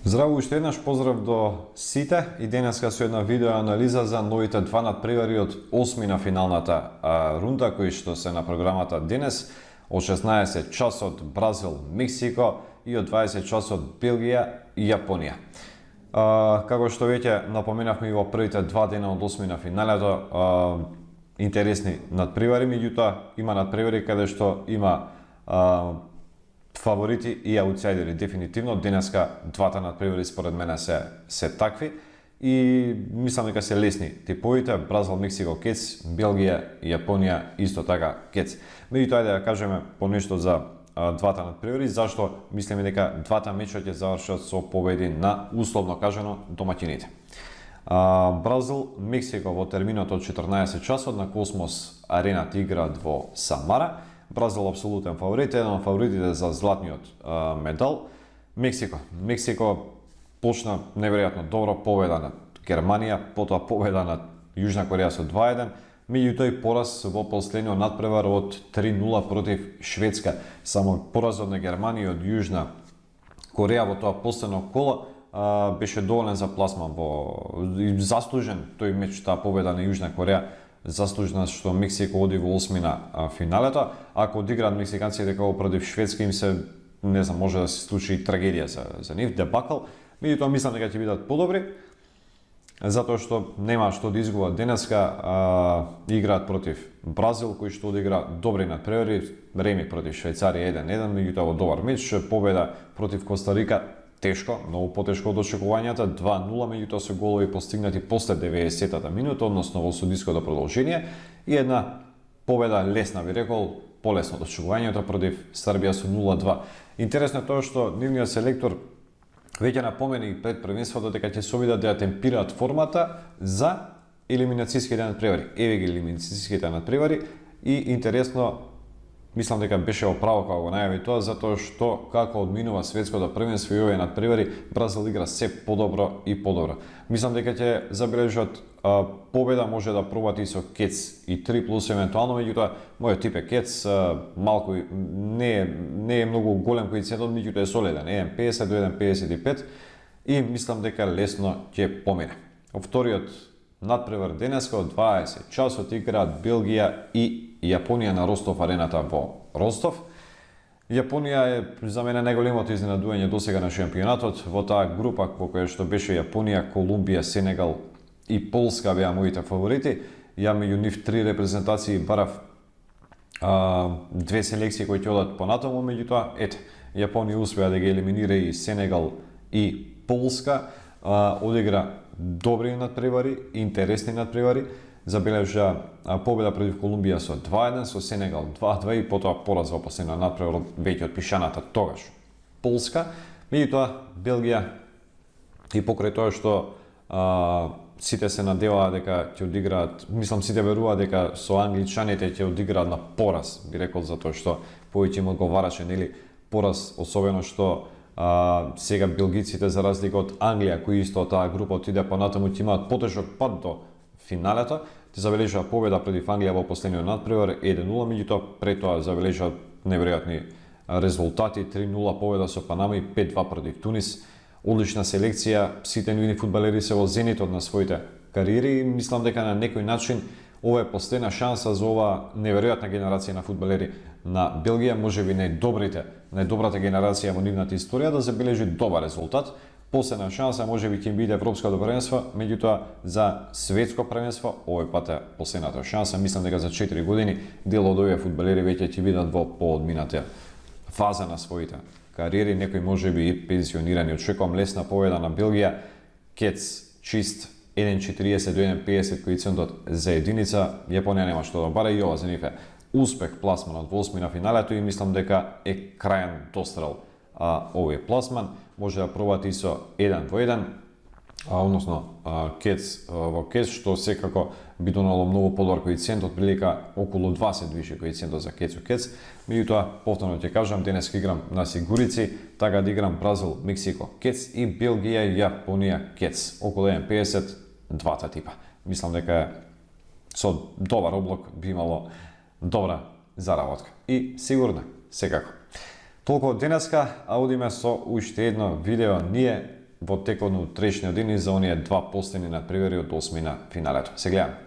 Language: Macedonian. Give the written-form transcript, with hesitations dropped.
Здраво, уште еднаш поздрав до сите и денеска со една видео анализа за новите два надпревари од осми на финалната рунда кои што се на програмата денес од 16 часот Бразил, Мексико и од 20 часот Белгија и Јапонија. Како што веќе напоменавме и во првите два дена од осми на финалето, интересни надпревари, меѓутоа има надпревари каде што има фаворити и аутсайдери. Дефинитивно денеска двата надпревари според мене се такви и мислам дека се лесни типовите. Бразил, Мексико кец, Белгија и Јапонија исто така кец. Меѓутоа ајде да кажеме по нешто за двата надпревари, зашто мислиме дека двата меча ќе завршат со победи на, условно кажано, домаќините. Бразил, Мексико во терминот од 14 часот на Космос Арена играат во Самара. Бразил апсолутен фаворит, еден од фаворитите за златниот медал. Мексико почна неверојатно добро, победа над Германија, потоа победа над Јужна Кореја со 2:1, меѓутоа и пораз во последниот надпревар од 3:0 против Шведска. Само поразот на Германија од Јужна Кореја во тоа последно коло беше доволен за пласман и заслужен тој меч, таа победа на Јужна Кореја, заслужена што Мексико оди во осми на финалето. Ако одиграат мексиканците како против Шведска, им се, не знам, може да се случи и трагедија за нив, дебакл. Меѓутоа мислам дека ќе бидат подобри, затоа што нема што да изгубат денеска. Играат против Бразил, кој што одигра добри надпревари, реми против Швајцарија 1:1, меѓутоа во добар меч, победа против Коста Рика тешко, многу потешко од очекувањата, 2:0, меѓутоа со голови постигнати после 90-та минута, односно во судиското продолжение, и една победа лесна, би рекол, полесно од очекувањата против Србија со 0:2. Интересно е тоа што нивниот селектор веќе напомени и пред првенството дека ќе се обидат да ја темпираат формата за елиминацијските надпревари. Еве ги елиминацијските надпревари и интересно, мислам дека беше оправо кога го најави тоа, затоа што како одминува светското првенство и овие надпревари, Бразил игра се подобро и подобро. Мислам дека ќе забележат победа, може да пробат и со кец и 3+ евентуално, меѓутоа мојот тип е кец, малку не е многу голем коефициентот, меѓутоа е солиден, 1,50 до 1,55 и мислам дека лесно ќе помине. Во вториот надпревар денеска од 20 часот играат Белгија и Јапонија на Ростов арената во Ростов. Јапонија е за мене најголемото изненадување досега на шампионатот. Во таа група во која што беше Јапонија, Колумбија, Сенегал и Полска беа моите фаворити. Ја меѓу нив три репрезентации барав две селекции кои ќе одат понатаму, меѓутоа Јапонија успеа да ги елиминира и Сенегал и Полска. Одигра добри надпревари, интересни надпревари. Забележа победа против Колумбија со 2:1, со Сенегал 2:2 и потоа пораз во последниот надпревар веќе од пишаната тогаш Полска. Меѓутоа Белгија и покрај тоа што сите се надеваа дека ќе одиграат, мислам сите веруваат дека со англичаните ќе одиграат на пораз, би рекол, затоа што повеќе им одговараше, нели, пораз, особено што сега белгиците, за разлика од Англија, кои исто од таа група отиде понатаму, ќе имаат потешок пат до финалето. Ти забележаа победа против Англија во последниот надпревар 1:0, меѓутоа пред тоа забележаа неверојатни резултати, 3:0 победа со Панама и 5:2 против Тунис. Одлична селекција, сите нивни фудбалери се во зенитот на своите кариери и мислам дека на некој начин ова е последна шанса за ова неверојатна генерација на фудбалери на Белгија, можеби најдобрата генерација во нивната историја, да забележи добар резултат. Последна шанса можеби ќе им биде европското првенство, меѓутоа за светско првенство овој пат е последната шанса. Мислам дека за 4 години дел од овие фудбалери веќе ќе бидат во поодмината фаза на своите кариери, некои можеби и пензионирани. Очекувам лесна победа на Белгија, кец чист 1,40 до 1,50 коефициентот за единица. Јапонија нема што да бара и ова за нив е успех пласманот во осми на финалето и мислам дека е крајен дострел овој пласман. Може да пробате и со 1:1, односно кец во кец, што секако би донело многу подобар коефициент, од прилика околу 2 се движи коефициентот за кец у кец. Меѓутоа, повторно ќе кажам, денес играм на сигурици, така да играм Бразил, Мексико кец и Белгија и Јапонија кец, околу 1,50 двата типа. Мислам дека со добар облог би имало добра заработка и сигурна секако. Толку од денеска, а одиме со уште едно видео. Ние во текот на утрешниот ден и за оние два последни надпревари од осмина финалето. Се гледаме.